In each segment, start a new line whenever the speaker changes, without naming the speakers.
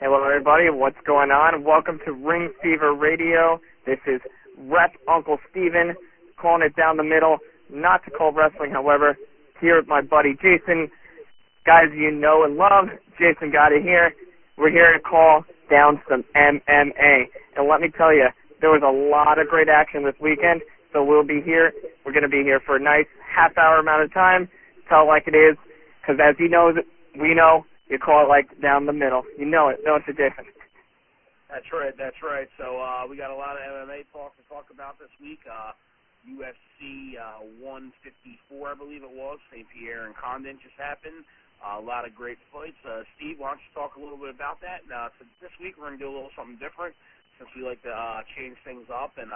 Hello, everybody. What's going on? Welcome to Ring Fever Radio. This is Rep Uncle Steven calling it down the middle. Not to call wrestling, however. Here with my buddy Jason. Guys you know and love, Jason Gotti here. We're here to call down some MMA. And let me tell you, there was a lot of great action this weekend, so we'll be here. We're going to be here for a nice half-hour amount of time. Tell it like it is, because as he knows it, we know, you call it like down the middle. You know it, don't you, Jason?
That's right. So we got a lot of MMA talk to talk about this week. UFC 154, I believe it was, St-Pierre and Condon just happened. A lot of great fights. Steve, why don't you talk a little bit about that? So this week we're going to do a little something different since we like to change things up and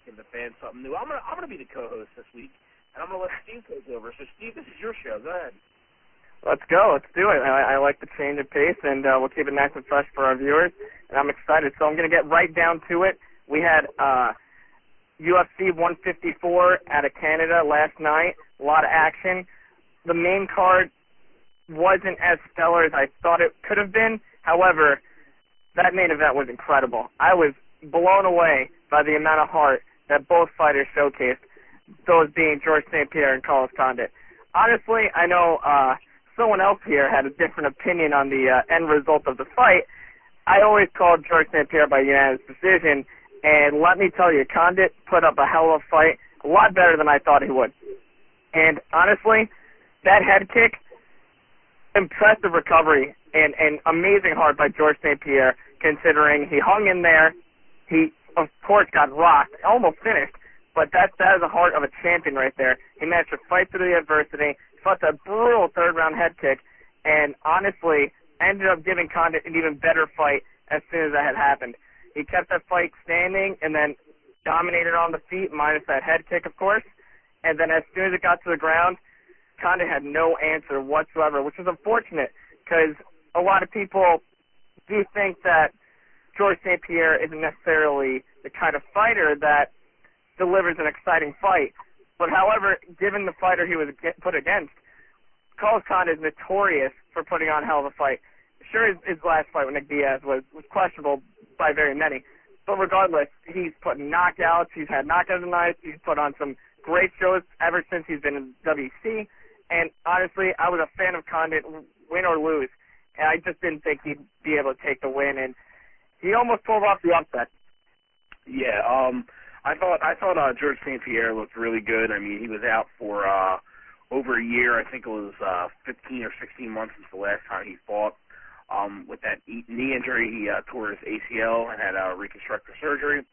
give the fans something new. I'm gonna be the co-host this week, and I'm going to let Steve take over. So, Steve, this is your show. Go ahead.
Let's go. Let's do it. I like the change of pace, and we'll keep it nice and fresh for our viewers, and I'm excited. So I'm going to get right down to it. We had UFC 154 out of Canada last night. A lot of action. The main card wasn't as stellar as I thought it could have been. However, that main event was incredible. I was blown away by the amount of heart that both fighters showcased, those being George St-Pierre and Carlos Condit. Honestly, I know someone else here had a different opinion on the end result of the fight. I always called George St-Pierre by unanimous decision, and let me tell you, Condit put up a hell of a fight, a lot better than I thought he would. And honestly, that head kick, impressive recovery and amazing heart by George St-Pierre, considering he hung in there. He, of course, got rocked, almost finished, but that is the heart of a champion right there. He managed to fight through the adversity, fought that brutal third-round head kick, and honestly ended up giving Condit an even better fight as soon as that had happened. He kept that fight standing and then dominated on the feet, minus that head kick, of course. And then as soon as it got to the ground, Condit had no answer whatsoever, which is unfortunate because a lot of people do think that George St-Pierre isn't necessarily the kind of fighter that delivers an exciting fight. But however, given the fighter he was put against, Carlos Condit is notorious for putting on a hell of a fight. Sure, his last fight with Nick Diaz was questionable by very many. But regardless, he's put knockouts. He's had knockouts and nights. He's put on some great shows ever since he's been in WC. And honestly, I was a fan of Condit, win or lose. And I just didn't think he'd be able to take the win. And he almost pulled off the upset.
Yeah, I thought George St-Pierre looked really good. I mean, he was out for over a year. I think it was 15 or 16 months since the last time he fought. With that knee injury, he tore his ACL and had reconstructive surgery.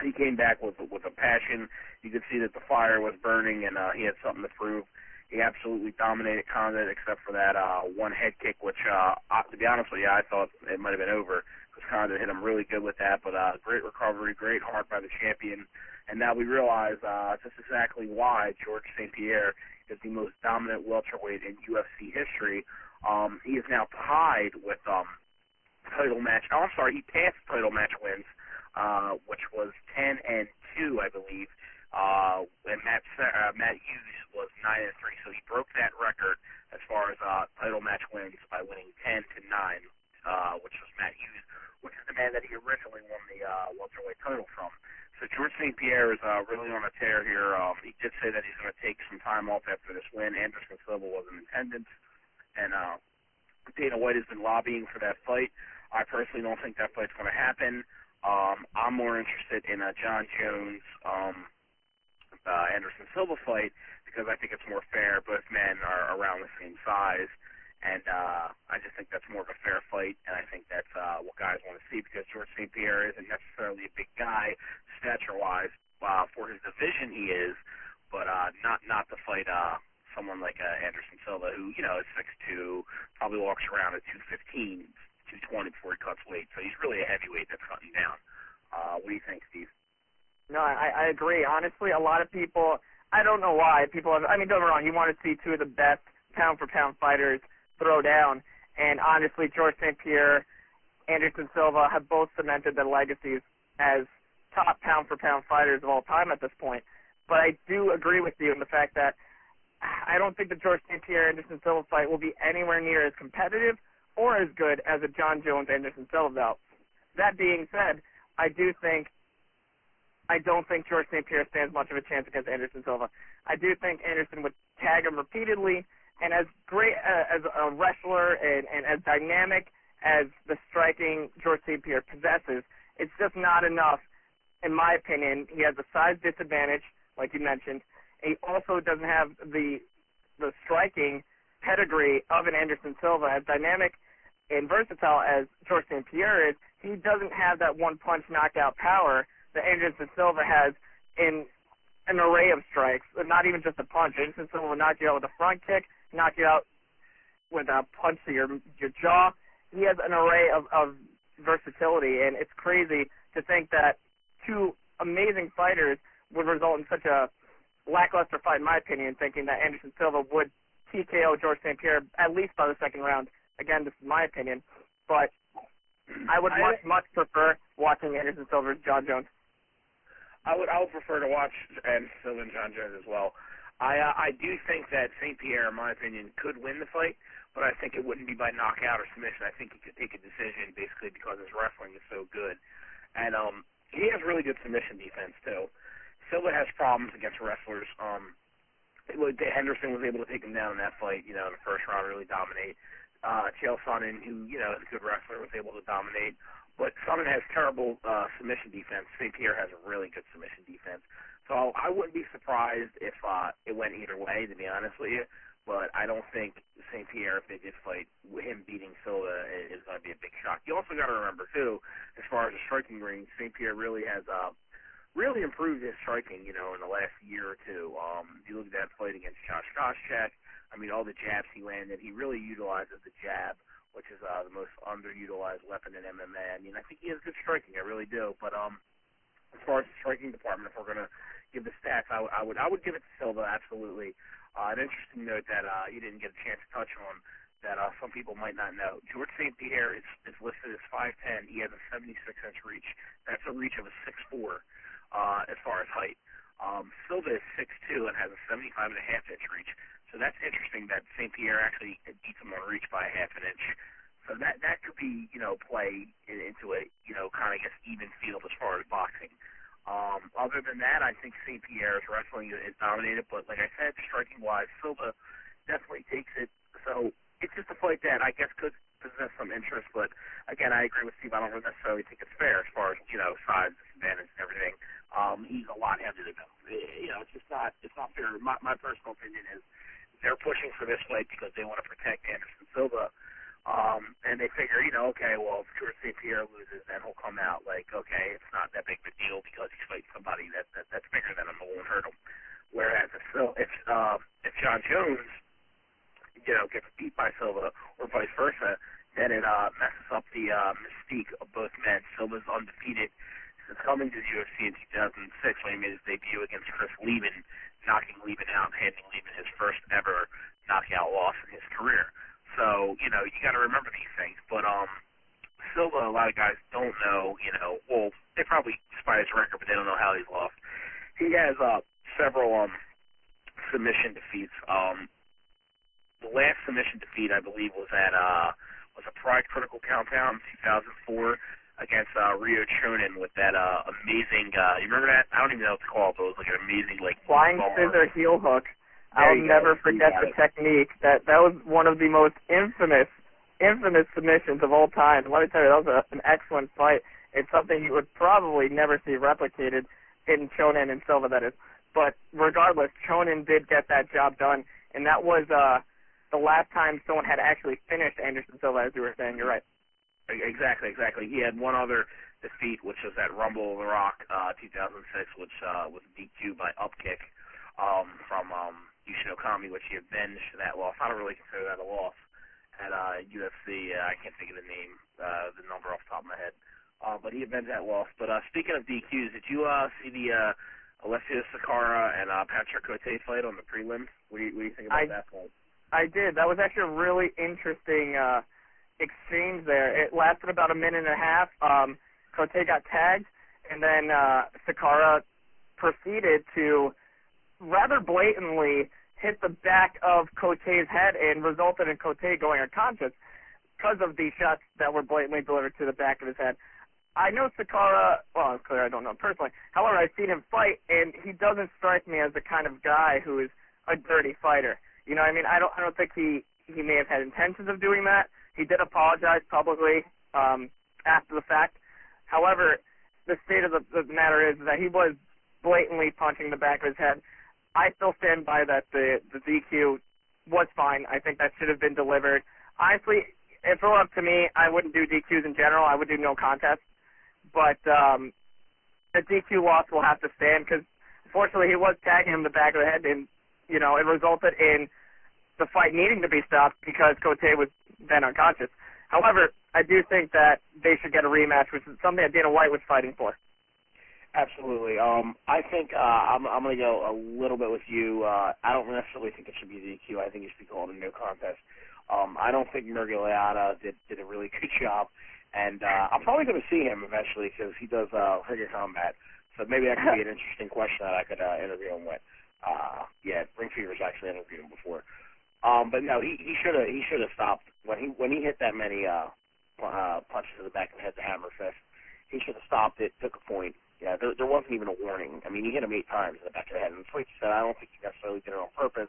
He came back with a passion. You could see that the fire was burning, and he had something to prove. He absolutely dominated Condit, except for that one head kick, which, to be honest with you, I thought it might have been over. Condit hit him really good with that, but great recovery, great heart by the champion. And now we realize just exactly why George St-Pierre is the most dominant welterweight in UFC history. He is now tied with title match. Oh, I'm sorry, he passed title match wins, which was 10-2, I believe. And Matt Hughes was 9-3, so he broke that record as far as title match wins by winning 10-9, which was Matt Hughes, which is the man that he originally won the welterweight title from. So George St-Pierre is really on a tear here. He did say that he's going to take some time off after this win. Anderson Silva was in attendance, and Dana White has been lobbying for that fight. I personally don't think that fight's going to happen. I'm more interested in a John Jones Anderson Silva fight because I think it's more fair. Both men are around the same size. And I just think that's more of a fair fight, and I think that's what guys want to see because George St-Pierre isn't necessarily a big guy, stature-wise, for his division he is, but not to fight someone like Anderson Silva, who, is 6'2", probably walks around at 215, 220 before he cuts weight. So he's really a heavyweight that's cutting down. What do you think, Steve?
No, I agree. Honestly, a lot of people, I don't know why, don't get me wrong, you want to see two of the best pound-for-pound fighters throw down. And honestly, George St-Pierre, Anderson Silva have both cemented their legacies as top pound-for-pound fighters of all time at this point. But I do agree with you in the fact that I don't think the George St-Pierre Anderson Silva fight will be anywhere near as competitive or as good as a John Jones Anderson Silva bout. That being said, I don't think George St-Pierre stands much of a chance against Anderson Silva. I do think Anderson would tag him repeatedly, and as great as a wrestler and as dynamic as the striking George St-Pierre possesses, it's just not enough, in my opinion. He has a size disadvantage, like you mentioned. He also doesn't have the striking pedigree of an Anderson Silva. As dynamic and versatile as George St-Pierre is, he doesn't have that one-punch knockout power that Anderson Silva has in an array of strikes, not even just a punch. Anderson Silva will knock you out with a front kick, knock you out with a punch to your jaw. He has an array of versatility, and it's crazy to think that two amazing fighters would result in such a lackluster fight, in my opinion, thinking that Anderson Silva would TKO George St-Pierre at least by the second round. Again, this is my opinion, but I would much prefer watching Anderson Silva versus John Jones.
I would prefer to watch Anderson Silva and John Jones as well. I do think that St-Pierre, in my opinion, could win the fight, but I think it wouldn't be by knockout or submission. I think he could take a decision basically because his wrestling is so good. And he has really good submission defense, too. Silva has problems against wrestlers. Henderson was able to take him down in that fight, in the first round, really dominate. Chael Sonnen, who, is a good wrestler, was able to dominate. But Sonnen has terrible submission defense. St-Pierre has a really good submission defense. So I wouldn't be surprised if it went either way, to be honest with you. But I don't think St-Pierre, if they did fight, him beating Silva is going to be a big shock. You also got to remember, too, as far as the striking range, St-Pierre really has really improved his striking, in the last year or two. You look at that fight against Josh Koscheck, all the jabs he landed, he really utilizes the jab, which is the most underutilized weapon in MMA. I think he has good striking, I really do. But as far as the striking department, if we're going to give the stats, I would give it to Silva, absolutely. An interesting note that you didn't get a chance to touch on that some people might not know. George St-Pierre is listed as 5'10". He has a 76-inch reach. That's a reach of a 6'4", as far as height. Silva is 6'2" and has a 75.5-inch reach. So that's interesting that St-Pierre actually beats him on reach by a half an inch. So that could be, play into a, kind of even field as far as boxing. Other than that, I think St-Pierre's wrestling is dominated, but like I said, striking-wise, Silva definitely takes it. So it's just a fight that I guess could possess some interest, but again, I agree with Steve. I don't necessarily think it's fair as far as, size, disadvantage, and everything. He's a lot heavier than him. It's just not fair. My personal opinion is they're pushing for this fight because they want to protect Anderson Silva. And they figure, okay, well, if George St-Pierre loses, then he'll come out like, okay, it's not that big of a deal because he's fighting somebody that's bigger than him and won't hurt him. Whereas if John Jones, gets beat by Silva or vice versa, then it messes up the mystique of both men. Silva's undefeated since coming to the UFC in 2006 when he made his debut against Chris Leben, knocking Leben out and handing Leben his first ever knockout loss in his career. So, you got to remember these things. But Silva, a lot of guys don't know, well, they probably despise his record, but they don't know how he's lost. He has several submission defeats. The last submission defeat, I believe, was at was a Pride Critical Countdown in 2004 against Rio Chonin with that amazing, you remember that? I don't even know what it's called, but it was like an amazing,
flying scissor heel hook. I'll never forget the technique. That was one of the most infamous submissions of all time. Let me tell you, that was an excellent fight. It's something you would probably never see replicated in Chonin and Silva, that is. But regardless, Chonin did get that job done, and that was the last time someone had actually finished Anderson Silva, as you were saying. You're right.
Exactly. He had one other defeat, which was at Rumble of the Rock 2006, which was DQ by upkick from Yushin Okami, which he avenged that loss. I don't really consider that a loss. At UFC, I can't think of the name, the number off the top of my head. But he avenged that loss. But speaking of DQs, did you see the Alessio Sakara and Patrick Cote fight on the prelims? What do you think about that fight?
I did. That was actually a really interesting exchange there. It lasted about a minute and a half. Cote got tagged, and then Sakara proceeded to rather blatantly hit the back of Cote's head and resulted in Cote going unconscious. because of the shots that were blatantly delivered to the back of his head. I know Sakara, well, it's clear I don't know him personally. However, I've seen him fight, and he doesn't strike me as the kind of guy who is a dirty fighter. You know what I mean? I don't think he may have had intentions of doing that. He did apologize publicly after the fact. However, the state of the matter is that he was blatantly punching the back of his head. I still stand by that the DQ was fine. I think that should have been delivered. Honestly, if it were up to me, I wouldn't do DQs in general. I would do no contest. But the DQ loss will have to stand because, unfortunately, he was tagging him in the back of the head, and, you know, it resulted in the fight needing to be stopped because Gotti was then unconscious. However, I do think that they should get a rematch, which is something that Dana White was fighting for.
Absolutely. I think I'm going to go a little bit with you. I don't necessarily think it should be DQ. I think it should be called a no contest. I don't think Murgliata did a really good job. And I'm probably going to see him eventually because he does figure combat. So maybe that could be an interesting question that I could interview him with. Yeah, Ring Fever's actually interviewed him before. But no, he should have stopped when he hit that many punches to the back of the head, the hammer fist. He should have stopped it, took a point. Yeah, there wasn't even a warning. I mean, he hit him 8 times in the back of the head. And like you said, I don't think he necessarily did it on purpose.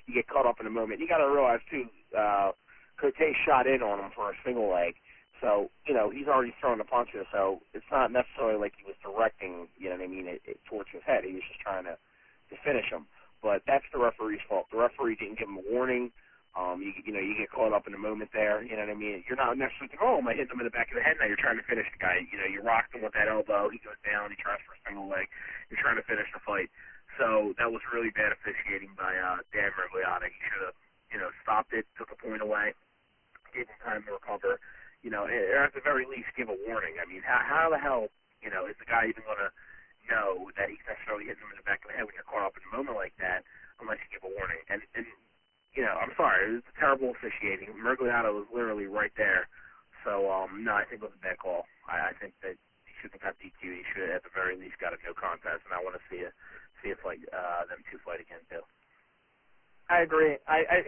You get caught up in the moment. You got to realize too, Gotti shot in on him for a single leg. So, you know, he's already throwing the punches, so it's not necessarily like he was directing, you know what I mean, it towards his head. He was just trying to finish him. But that's the referee's fault. The referee didn't give him a warning. You get caught up in the moment there, you know what I mean? You're not necessarily thinking, oh, I hit him in the back of the head, now you're trying to finish the guy. You know, you rocked him with that elbow, he goes down, he tries for a single leg. You're trying to finish the fight. So that was really bad officiating by Dan Murgliata. He should have, you know, stopped it, took a point away, gave him time to recover. You know, or at the very least, give a warning. I mean, how the hell, you know, is the guy even going to know that he's necessarily hitting him in the back of the head when you're caught up in a moment like that, unless you give a warning? And you know, I'm sorry, it was terrible officiating. Murgliata was literally right there. So, no, I think it was a bad call. I think that he shouldn't have got DQ. He should have, at the very least, got a no contest, and I want to see a fight, them two fight again, too.
I agree.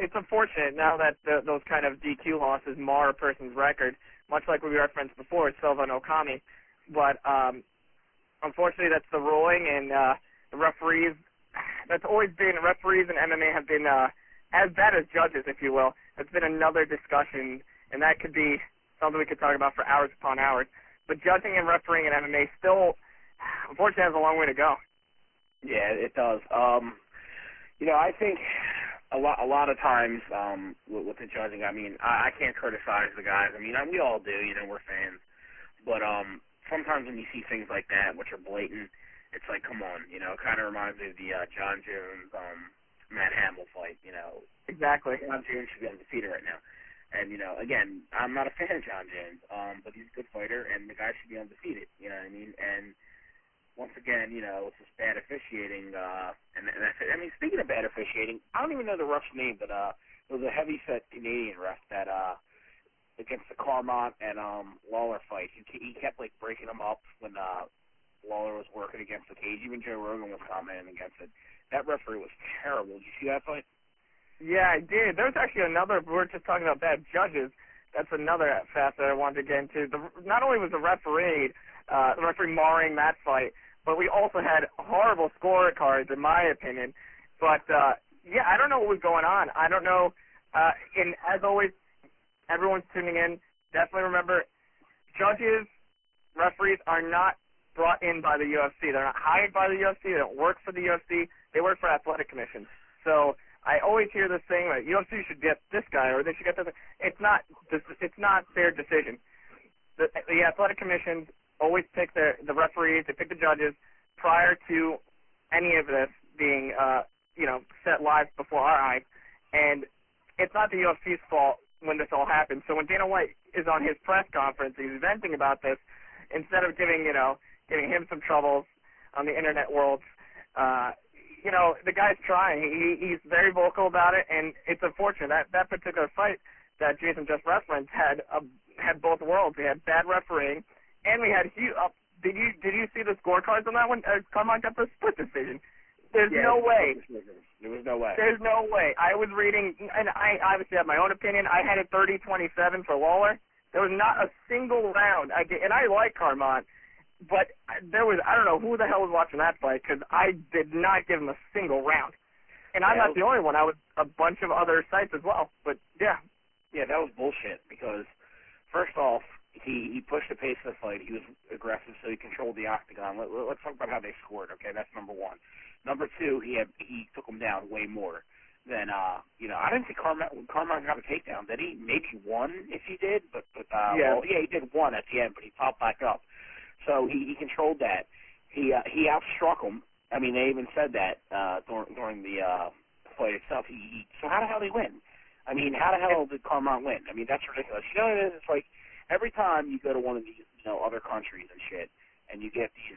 It's unfortunate now that those kind of DQ losses mar a person's record, much like we referenced before, Silva and Okami. But unfortunately, that's the ruling, and the referees. That's always been referees and MMA have been as bad as judges, if you will. It's been another discussion, and that could be something we could talk about for hours upon hours. But judging and refereeing in MMA still, unfortunately, has a long way to go.
Yeah, it does. You know, I think a lot of times with the judging, I mean, I can't criticize the guys. I mean, we all do, you know, we're fans. But sometimes when you see things like that, which are blatant, it's like, come on, you know, it kind of reminds me of the John Jones, Matt Hamill fight, you know.
Exactly.
John Jones should be undefeated right now. And, you know, again, I'm not a fan of John Jones, but he's a good fighter, and the guy should be undefeated, you know what I mean? And once again, you know, it's just bad officiating, and that's it. I mean, speaking of bad officiating, I don't even know the ref's name, but it was a heavy-set Canadian ref that against the Carmont and Lawler fight. He kept, like, breaking them up when Lawler was working against the cage. Even Joe Rogan was commenting against it. That referee was terrible. Did you see that fight?
Yeah, I did. There's actually another, we're just talking about bad judges. That's another facet that I wanted to get into. Not only was the referee marring that fight, but we also had horrible scorecards, in my opinion. But, yeah, I don't know what was going on. I don't know. And as always, everyone's tuning in. Definitely remember, judges, referees are not brought in by the UFC. They're not hired by the UFC. They don't work for the UFC. They work for athletic commissions. So I always hear this thing like UFC should get this guy or they should get this. It's not their decision. The athletic commissions always pick the referees. They pick the judges prior to any of this being set live before our eyes. And it's not the UFC's fault when this all happens. So when Dana White is on his press conference, he's venting about this, instead of giving him some troubles on the internet world. The guy's trying. He's very vocal about it, and it's unfortunate that particular fight that Jason just referenced had both worlds. We had bad refereeing, and we had huge. Did you see the scorecards on that one? Carmine got the split decision. There's no way.
There was no way.
There's no way. I was reading, and I obviously have my own opinion. I had it 30-27 for Lawler. There was not a single round. And I like Carmont, but there was, I don't know who the hell was watching that fight, because I did not give him a single round. And I'm not the only one. I was a bunch of other sites as well. But, yeah.
Yeah, that was bullshit, because first off, he pushed the pace of the fight. He was aggressive, so he controlled the octagon. Let's talk about how they scored, okay? That's number one. Number two, he took him down way more than, I didn't think Carmont got a takedown. Did he? Maybe one if he did, but he did one at the end, but he popped back up. So he controlled that. He outstruck him. I mean, they even said that during the fight itself. So how the hell did he win? I mean, how the hell did Carmont win? I mean, that's ridiculous. You know what it is? It's like every time you go to one of these, other countries and shit, and you get these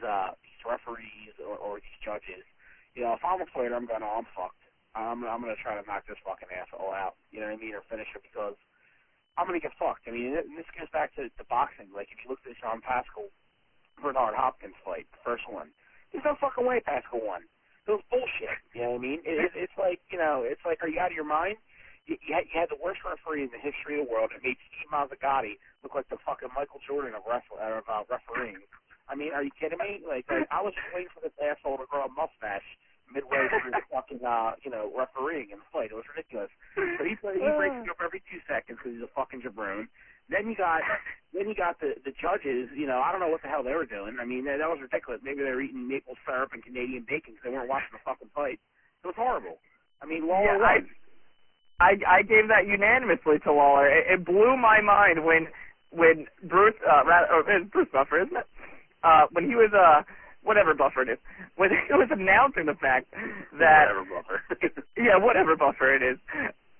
referees or these judges, if I'm a fighter, I'm going, I'm fucked. I'm going to try to knock this fucking asshole out, you know what I mean, or finish it, because I'm going to get fucked. I mean, this goes back to boxing. Like, if you look at the Sean Pascal Bernard Hopkins fight, the first one, there's no fucking way Pascal won. It was bullshit, you know what I mean? It's like, are you out of your mind? You had the worst referee in the history of the world. It made Steve Gotti look like the fucking Michael Jordan of refereeing. I mean, are you kidding me? Like I was waiting for this asshole to grow a mustache midway through the fucking, refereeing in the fight. It was ridiculous. So he breaks it up every 2 seconds because he's a fucking jabroon. Then you got the judges. I don't know what the hell they were doing. I mean, that was ridiculous. Maybe they were eating maple syrup and Canadian bacon because they weren't watching the fucking fight. It was horrible. I mean, Lawler won.
I gave that unanimously to Lawler. It blew my mind when Bruce, it's Bruce Buffer, isn't it? When he was, whatever Buffer it is, when he was announcing the fact that...
Whatever Buffer.
Yeah, whatever Buffer it is.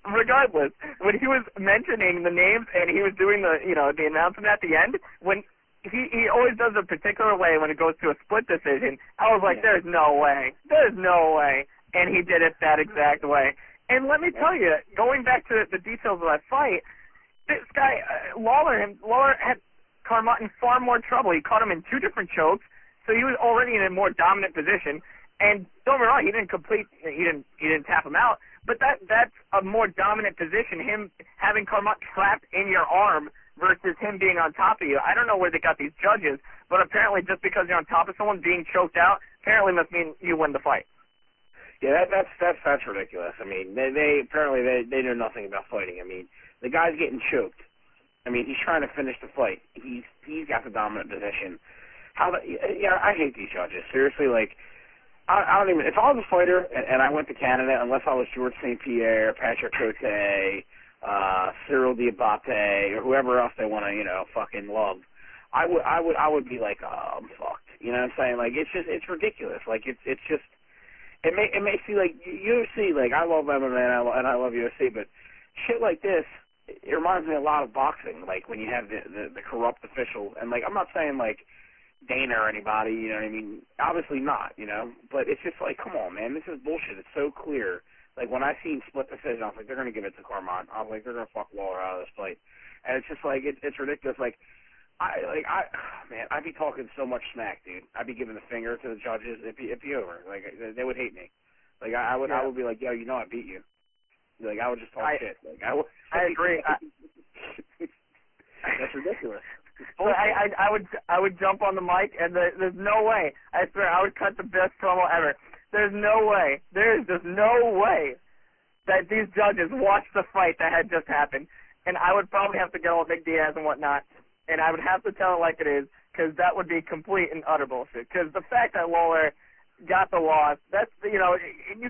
Regardless, when he was mentioning the names and he was doing the announcement at the end, when he always does a particular way when it goes to a split decision, I was like, there's no way. There's no way. And he did it that exact way. And let me tell you, going back to the details of that fight, this guy, Lawler had Carmont in far more trouble. He caught him in 2 different chokes, so he was already in a more dominant position. And don't get me wrong, he didn't tap him out, but that's a more dominant position, him having Carmont trapped in your arm versus him being on top of you. I don't know where they got these judges, but apparently just because you're on top of someone being choked out, apparently must mean you win the fight.
Yeah, that's ridiculous. I mean, they apparently know nothing about fighting. I mean, the guy's getting choked. I mean, he's trying to finish the fight. He's got the dominant position. I hate these judges. Seriously, like, I don't even. If I was a fighter and I went to Canada, unless I was George St-Pierre, Patrick Cote, Cyril Diabate, or whoever else they want to, fucking love, I would be like, oh, I'm fucked. You know what I'm saying? Like, it's ridiculous. Like, it's just. It may seem like UFC, like I love MMA and I love UFC, but shit like this, it reminds me a lot of boxing. Like when you have the corrupt official, and like I'm not saying like Dana or anybody, you know what I mean? Obviously not, but it's just like, come on, man, this is bullshit. It's so clear. Like when I seen split decision, I was like, they're gonna give it to Carmont. I was like, they're gonna fuck Lawler out of this fight, and it's just like it's ridiculous. Like. I'd be talking so much smack, dude. I'd be giving the finger to the judges. It'd be over. Like they would hate me. Like I would be like, yo, I beat you. Like I would just talk shit. Like I
agree.
That's ridiculous.
So I would jump on the mic and there's no way. I swear I would cut the best promo ever. There's no way. There is just no way that these judges watched the fight that had just happened, and I would probably have to get all Big Diaz and whatnot. And I would have to tell it like it is, because that would be complete and utter bullshit. Because the fact that Lawler got the loss, that's you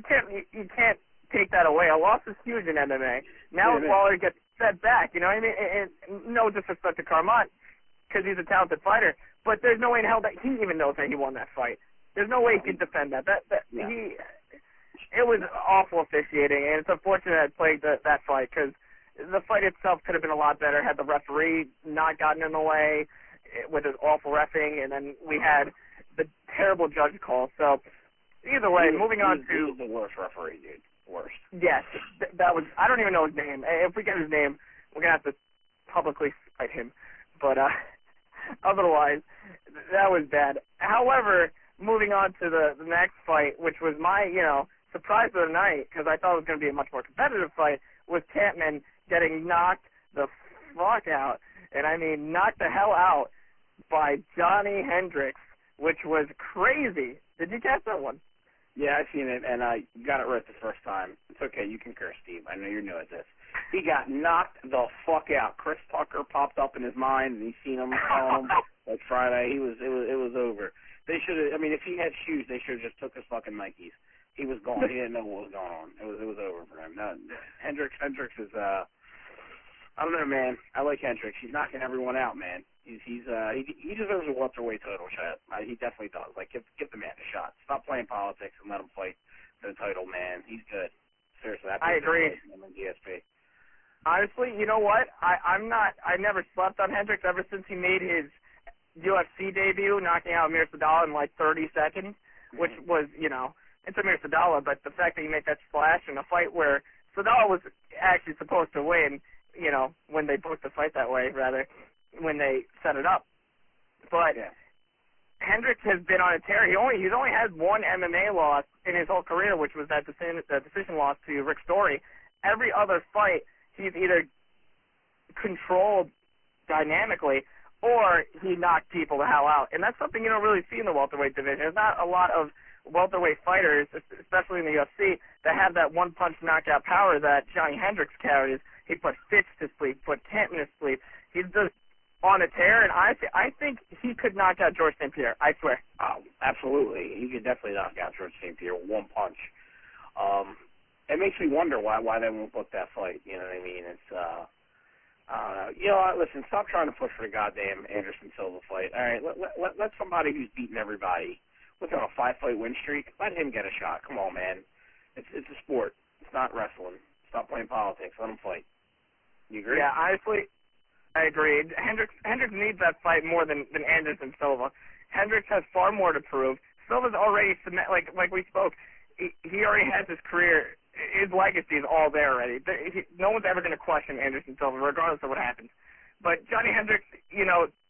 can't take that away. A loss is huge in MMA. Now Lawler gets set back, you know what I mean? And no disrespect to Carmont, because he's a talented fighter, but there's no way in hell that he even knows that he won that fight. There's no way he can defend that. It was awful officiating, and it's unfortunate that it plagued that fight, because the fight itself could have been a lot better had the referee not gotten in the way with his awful reffing, and then we had the terrible judge call. So either way, moving on to
the worst referee, dude. Worst.
Yes, that was. I don't even know his name. If we get his name, we're gonna have to publicly fight him. But otherwise, that was bad. However, moving on to the next fight, which was my, surprise of the night, because I thought it was going to be a much more competitive fight, was Tampman getting knocked the fuck out, and I mean knocked the hell out by Johnny Hendricks, which was crazy. Did you catch that one?
Yeah, I've seen it, and I got it right the first time. It's okay, you can curse, Steve. I know you're new at this. He got knocked the fuck out. Chris Tucker popped up in his mind, and he's seen him telling him like Friday. It was over. They should have. I mean, if he had shoes, they should have just took his fucking Nikes. He was gone. He didn't know what was going on. It was over for him. No, Hendricks is. I don't know, man. I like Hendricks. He's knocking everyone out, man. He deserves a welterweight title shot. He definitely does. Like, give the man a shot. Stop playing politics and let him fight for the title, man. He's good. Seriously,
I agree.
Him in GSP.
Honestly, you know what? I never slept on Hendricks ever since he made his UFC debut, knocking out Amir Sadallah in like 30 seconds, which was, it's Amir Sadallah, but the fact that he made that splash in a fight where Sadallah was actually supposed to win, when they booked the fight that way, rather, when they set it up. But
yeah.
Hendricks has been on a tear. He's only had one MMA loss in his whole career, which was that decision loss to Rick Story. Every other fight, he's either controlled dynamically or he knocked people the hell out. And that's something you don't really see in the welterweight division. There's not a lot of welterweight fighters, especially in the UFC, that have that one-punch knockout power that Johnny Hendricks carries. He put Fitch to sleep, put Canton to sleep. He's just on a tear, and I think he could knock out George St-Pierre. I swear.
Oh, absolutely. He could definitely knock out George St-Pierre with one punch. It makes me wonder why they won't book that fight. You know what I mean? It's listen, stop trying to push for the goddamn Anderson Silva fight. All right, let somebody who's beaten everybody with on a 5-fight win streak, let him get a shot. Come on, man. It's a sport. It's not wrestling. Stop playing politics. Let him fight. You agree?
Yeah, honestly, I agree. Hendricks needs that fight more than Anderson Silva. Hendricks has far more to prove. Silva's already like we spoke. He already has his career. His legacy is all there already. No one's ever going to question Anderson Silva, regardless of what happens. But Johnny Hendricks,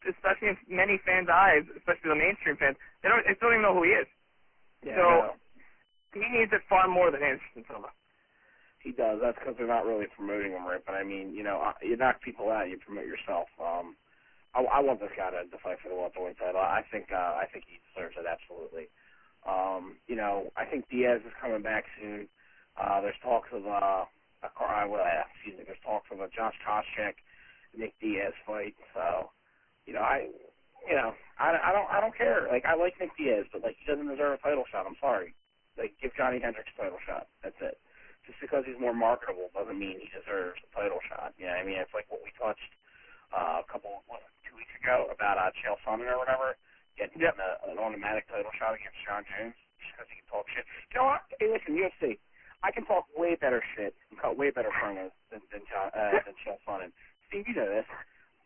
especially in many fans' eyes, especially the mainstream fans, they don't even know who he is.
Yeah,
so he needs it far more than Anderson Silva.
He does. That's because they're not really promoting him right. But I mean, you knock people out, you promote yourself. I want this guy to fight for the welterweight title. I think he deserves it absolutely. I think Diaz is coming back soon. There's talks of there's talks of a Josh Koscheck, Nick Diaz fight. So, I don't care. Like, I like Nick Diaz, but like, he doesn't deserve a title shot. I'm sorry. Like, give Johnny Hendricks a title shot. That's it. Just because he's more marketable doesn't mean he deserves a title shot. You know what I mean? It's like what we touched 2 weeks ago about Chael Sonnen or whatever, getting an automatic title shot against John Jones just because he can talk shit. You know what? Hey, listen, UFC. I can talk way better shit and cut way better promos than Chael Sonnen. Steve, you know this.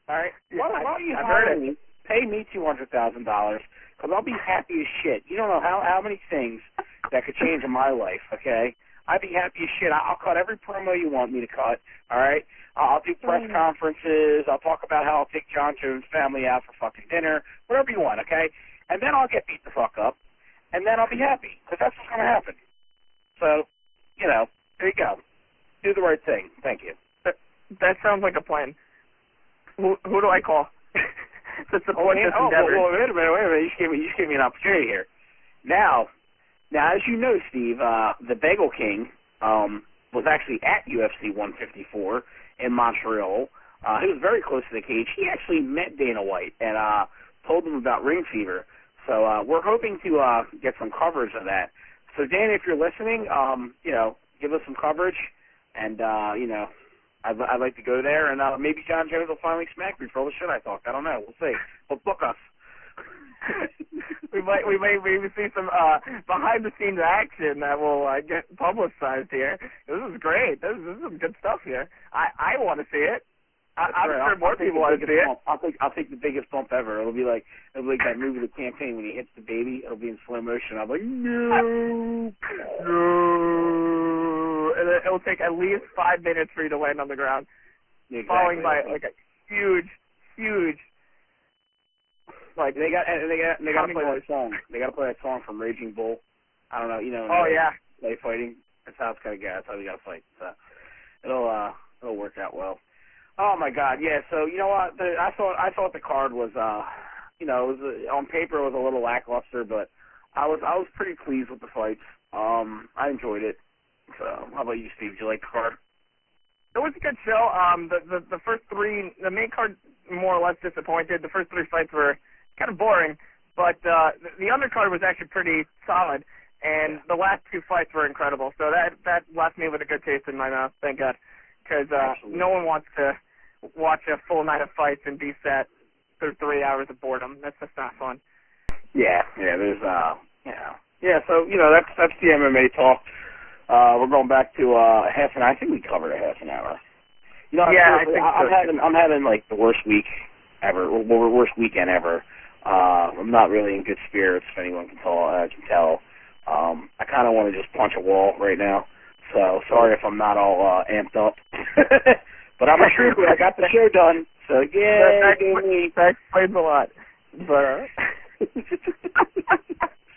All right? Why don't you hire me, pay me $200,000, because I'll be happy as shit. You don't know how many things that could change in my life, okay? I'd be happy as shit. I'll cut every promo you want me to cut, all right? I'll do press conferences. I'll talk about how I'll take John Jones' family out for fucking dinner, whatever you want, okay? And then I'll get beat the fuck up, and then I'll be happy, because that's what's going to happen. So, there you go. Do the right thing. Thank you.
That sounds like a plan. Who do I call to support this endeavor?
Wait a minute. You just gave me an opportunity here. Now, as you know, Steve, the Bagel King was actually at UFC 154 in Montreal. He was very close to the cage. He actually met Dana White and told him about ring fever. So we're hoping to get some coverage of that. So, Dana, if you're listening, give us some coverage. And, I'd like to go there. And maybe John Jones will finally smack me for all the shit I talked. I don't know. We'll see. But book us.
we might maybe see some behind the scenes action that will get publicized here. This is great. This is some good stuff here. I want to see it. I'm sure more people want to see it.
I'll take the biggest bump ever. It'll be like that movie, The Campaign, when he hits the baby. It'll be in slow motion. I'm like, no.
And it'll take at least 5 minutes for you to land on the ground,
exactly.
following by like a huge like
they got to play
hummingbird.
that song. They got to play that song from Raging Bull. I don't know,
Oh yeah.
They fighting. That's how it's gotta go. That's how we gotta fight. So it'll work out well. Oh my God, yeah. So you know what? I thought the card was it was on paper it was a little lackluster, but I was pretty pleased with the fights. I enjoyed it. So how about you, Steve? Did you like the card?
It was a good show. The first three, the main card, more or less disappointed. The first three fights were kind of boring, but the undercard was actually pretty solid. And the last two fights were incredible. So that left me with a good taste in my mouth, thank God. Because no one wants to watch a full night of fights and be set through 3 hours of boredom. That's just not fun.
Yeah, there's yeah. So that's the MMA talk. We're going back to half an hour. I think we covered a half an hour.
I think so.
I'm having like the worst week ever, or worst weekend ever. I'm not really in good spirits, if anyone can tell. I kind of want to just punch a wall right now. So sorry if I'm not all amped up. But I'm a trooper. I got the show done. So yeah,
that explains a lot. But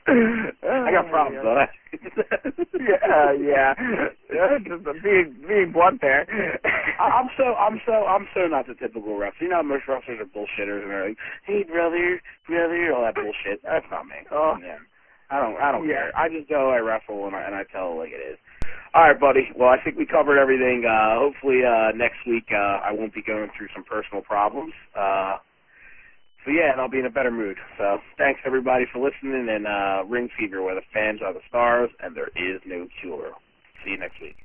I got problems though.
yeah. Just being blunt there.
I'm so not the typical ref. You know, most wrestlers are bullshitters and they're like, "Hey brother, all that bullshit." That's not me.
Oh.
Yeah. I don't care. I just go, I wrestle, and I tell it like it is. All right, buddy. Well, I think we covered everything. Hopefully next week I won't be going through some personal problems. So yeah, and I'll be in a better mood. So thanks everybody for listening, and Ring Fever, where the fans are the stars and there is no cure. See you next week.